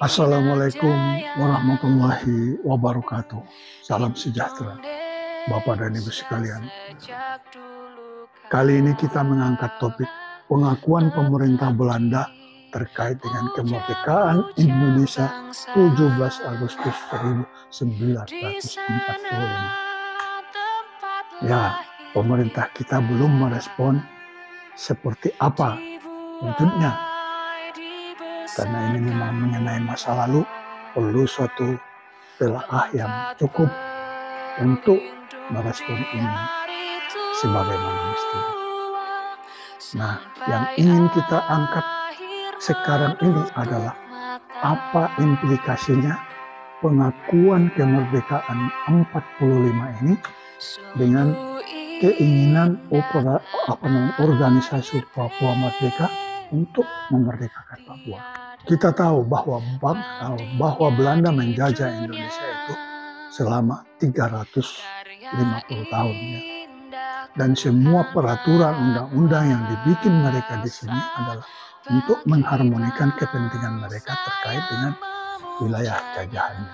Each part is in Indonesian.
Assalamualaikum warahmatullahi wabarakatuh. Salam sejahtera, Bapak dan Ibu sekalian. Kali ini kita mengangkat topik pengakuan pemerintah Belanda terkait dengan kemerdekaan Indonesia 17 Agustus 1945. Ya, pemerintah kita belum merespon seperti apa wujudnya. Karena ini memang mengenai masa lalu, perlu suatu telaah yang cukup untuk merespon ini sebagaimana mestinya. Nah, yang ingin kita angkat sekarang ini adalah apa implikasinya pengakuan kemerdekaan 45 ini dengan keinginan organisasi Papua Merdeka untuk memerdekakan Papua. Kita tahu bahwa Belanda menjajah Indonesia itu selama 350 tahun. Ya. Dan semua peraturan undang-undang yang dibikin mereka di sini adalah untuk mengharmonikan kepentingan mereka terkait dengan wilayah jajahannya.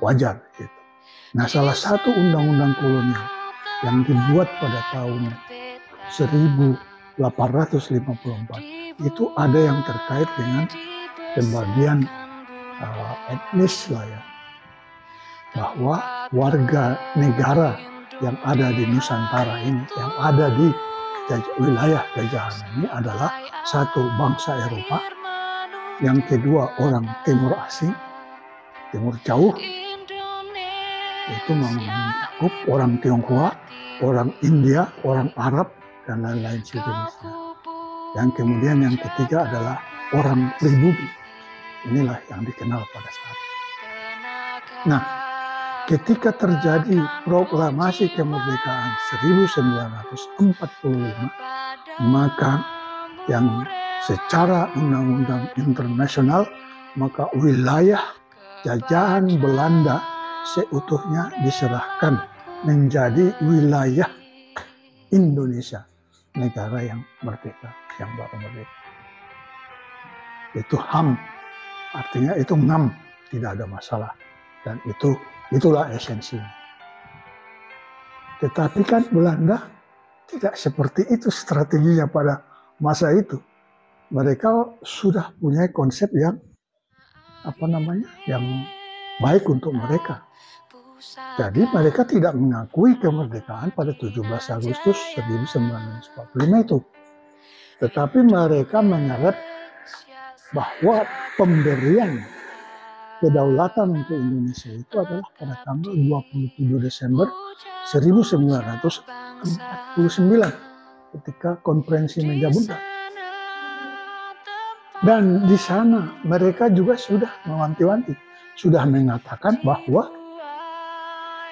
Wajar gitu. Nah, salah satu undang-undang kolonial yang dibuat pada tahun 1854 itu ada yang terkait dengan pembagian etnis lah ya, bahwa warga negara yang ada di Nusantara ini, yang ada di wilayah jajahan ini adalah satu bangsa Eropa, yang kedua orang Timur Asing, Timur Jauh, itu mencakup orang Tionghoa, orang India, orang Arab, dan lain-lain sejenisnya. Yang kemudian yang ketiga adalah orang pribumi. Inilah yang dikenal pada saat itu. Nah, ketika terjadi proklamasi kemerdekaan 1945, maka yang secara undang-undang internasional, maka wilayah jajahan Belanda seutuhnya diserahkan menjadi wilayah Indonesia, negara yang merdeka, yang baru merdeka. Itu HAM, artinya itu ngam, tidak ada masalah. Dan itulah esensinya. Tetapi kan Belanda tidak seperti itu strateginya pada masa itu. Mereka sudah punya konsep yang yang baik untuk mereka. Jadi mereka tidak mengakui kemerdekaan pada 17 Agustus 1945 itu. Tetapi mereka menganggap bahwa pemberian kedaulatan untuk Indonesia itu adalah pada tanggal 27 Desember 1949 ketika konferensi Meja Buntut. Dan di sana mereka juga sudah mewanti-wanti, sudah mengatakan bahwa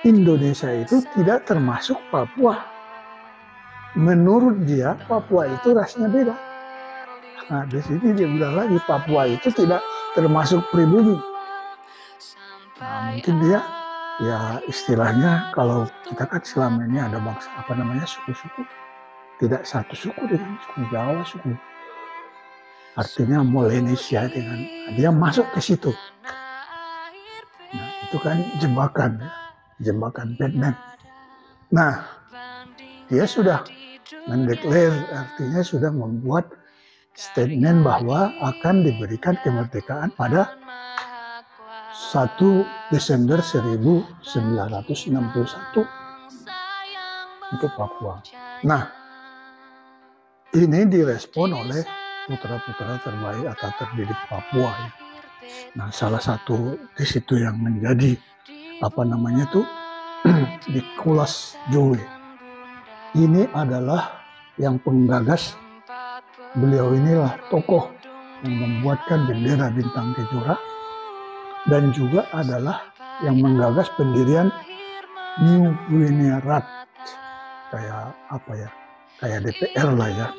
Indonesia itu tidak termasuk Papua. Menurut dia, Papua itu rasnya beda. Nah, di sini dia bilang lagi, Papua itu tidak termasuk pribumi. Nah, mungkin dia, ya istilahnya kalau kita kan selama ini ada bangsa, suku-suku. Tidak satu suku dengan suku Jawa, suku. Artinya Melanesia dengan, dia masuk ke situ. Nah, itu kan jebakan Batman. Nah, dia sudah mendeklar, artinya sudah membuat statement bahwa akan diberikan kemerdekaan pada 1 Desember 1961 untuk Papua. Nah, ini direspon oleh putra-putra terbaik atau terdidik Papua. Ya. Nah, salah satu di situ yang menjadi Nicholas Jowe. Ini adalah yang penggagas. Beliau inilah tokoh yang membuatkan bendera bintang kejora dan juga adalah yang menggagas pendirian New Guinea Rat, kayak DPR lah ya.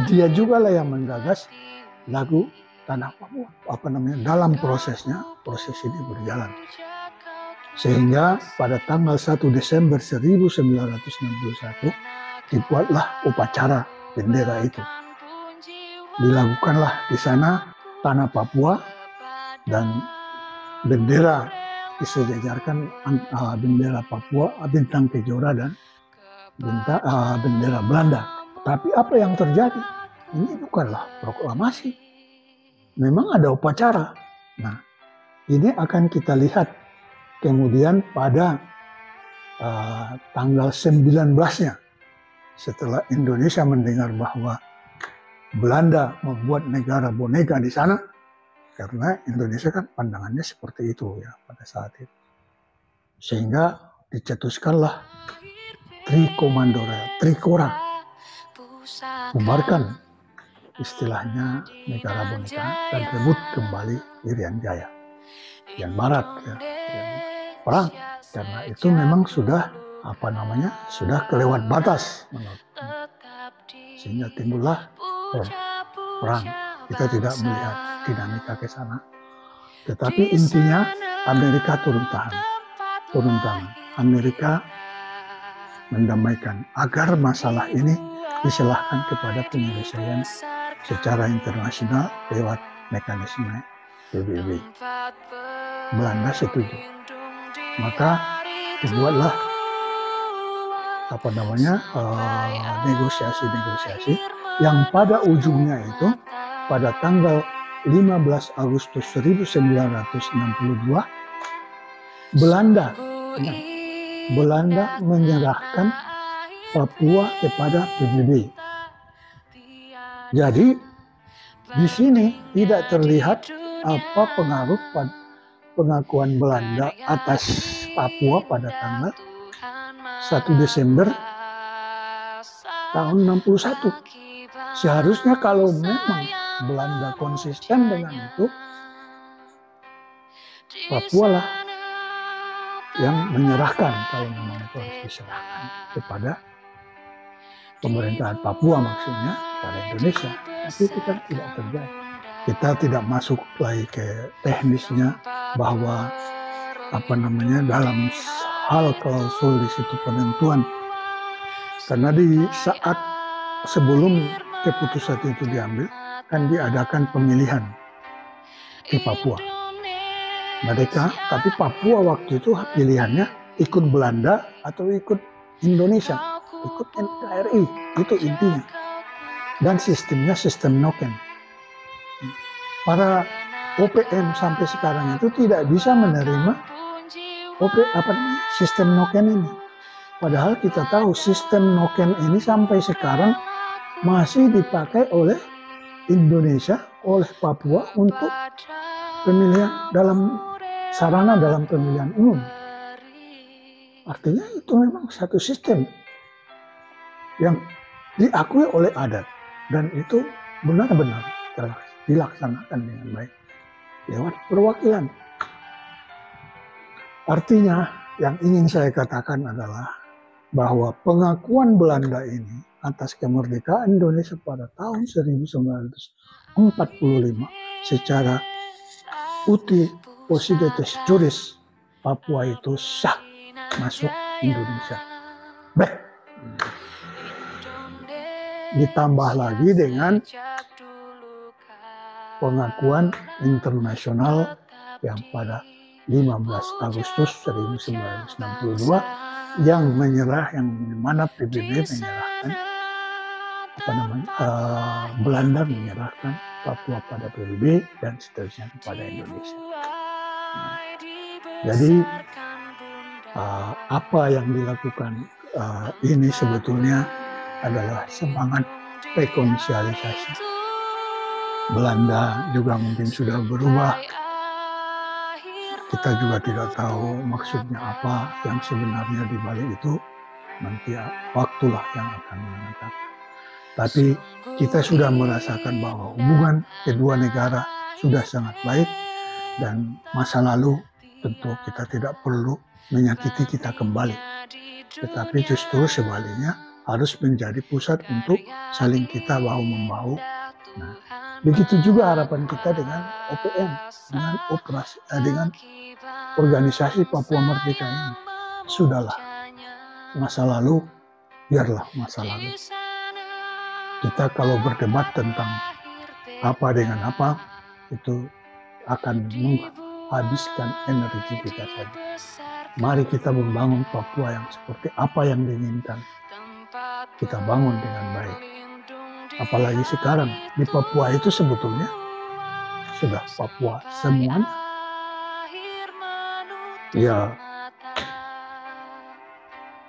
Dia juga lah yang menggagas lagu Tanah Papua. Dalam proses ini berjalan. Sehingga pada tanggal 1 Desember 1961 dibuatlah upacara bendera itu. Dilakukanlah di sana tanah Papua dan bendera disejajarkan, bendera Papua, bintang kejora dan bendera Belanda. Tapi apa yang terjadi? Ini bukanlah proklamasi. Memang ada upacara. Nah, ini akan kita lihat kemudian pada tanggal 19-nya setelah Indonesia mendengar bahwa Belanda membuat negara boneka di sana, karena Indonesia kan pandangannya seperti itu ya pada saat itu. Sehingga dicetuskanlah Trikora, bubarkan istilahnya negara boneka dan rebut kembali Irian Jaya, Irian Barat ya, perang, karena itu memang sudah sudah kelewat batas menurut, sehingga timbullah perang. Kita tidak melihat dinamika ke sana, tetapi intinya Amerika turun tangan. Amerika mendamaikan agar masalah ini diserahkan kepada penyelesaian secara internasional lewat mekanisme PBB. Belanda setuju, maka dibuatlah negosiasi yang pada ujungnya itu pada tanggal 15 Agustus 1962 Belanda menyerahkan Papua kepada PBB. Jadi di sini tidak terlihat apa pengaruh pengakuan Belanda atas Papua pada tanggal 1 Desember tahun 61. Seharusnya kalau memang Belanda konsisten dengan itu, Papua lah yang menyerahkan, kalau memang itu harus diserahkan kepada pemerintahan Papua, maksudnya pada Indonesia. Tapi itu kan tidak terjadi. Kita tidak masuk lagi ke teknisnya bahwa dalam hal klausul di situ penentuan, karena di saat sebelum keputusan itu diambil kan diadakan pemilihan di Papua. Tapi Papua waktu itu pilihannya ikut Belanda atau ikut Indonesia, ikut NKRI, itu intinya. Dan sistemnya sistem noken. Para OPM sampai sekarang itu tidak bisa menerima sistem noken ini. Padahal kita tahu sistem noken ini sampai sekarang masih dipakai oleh Indonesia, oleh Papua untuk pemilihan sarana dalam pemilihan umum. Artinya itu memang satu sistem yang diakui oleh adat dan itu benar-benar telah dilaksanakan dengan baik lewat perwakilan. Artinya yang ingin saya katakan adalah bahwa pengakuan Belanda ini atas kemerdekaan Indonesia pada tahun 1945 secara uti possidetis juris, Papua itu sah masuk Indonesia. Ditambah lagi dengan pengakuan internasional yang pada 15 Agustus 1962 yang mana PBB menyerahkan Belanda menyerahkan Papua pada PBB dan seterusnya kepada Indonesia. Jadi apa yang dilakukan ini sebetulnya adalah semangat rekonsiliasi. Belanda juga mungkin sudah berubah. Kita juga tidak tahu maksudnya apa yang sebenarnya di balik itu. Nanti waktulah yang akan menentukan. Tapi kita sudah merasakan bahwa hubungan kedua negara sudah sangat baik dan masa lalu tentu kita tidak perlu menyakiti kita kembali. Tetapi justru sebaliknya harus menjadi pusat untuk saling kita bahu-membahu. Nah, begitu juga harapan kita dengan OPM, dengan organisasi Papua Merdeka ini. Sudahlah, masa lalu biarlah masa lalu. Kita kalau berdebat tentang apa dengan apa, itu akan menghabiskan energi kita saja. Mari kita membangun Papua yang seperti apa yang diinginkan. Kita bangun dengan baik. Apalagi sekarang di Papua itu sebetulnya sudah Papua semuanya. Ya,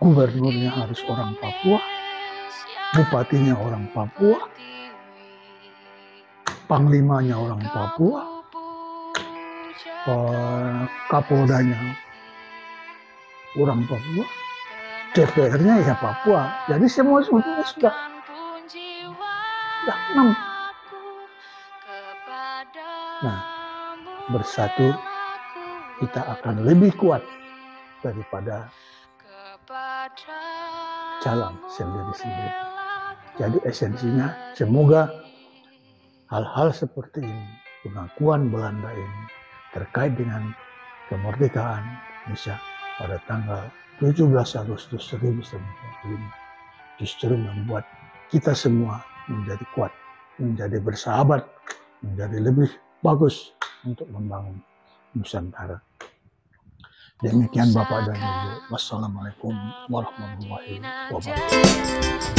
gubernurnya harus orang Papua, bupatinya orang Papua, panglimanya orang Papua, kapoldanya orang Papua, DPR-nya ya Papua. Jadi semua sebetulnya sudah 6. Nah, bersatu kita akan lebih kuat daripada jalan sendiri-sendiri. Jadi esensinya semoga hal-hal seperti ini, pengakuan Belanda ini terkait dengan kemerdekaan Indonesia pada tanggal 17 Agustus 1945 justru membuat kita semua menjadi kuat, menjadi bersahabat, menjadi lebih bagus untuk membangun Nusantara. Demikian Bapak dan Ibu. Wassalamualaikum warahmatullahi wabarakatuh.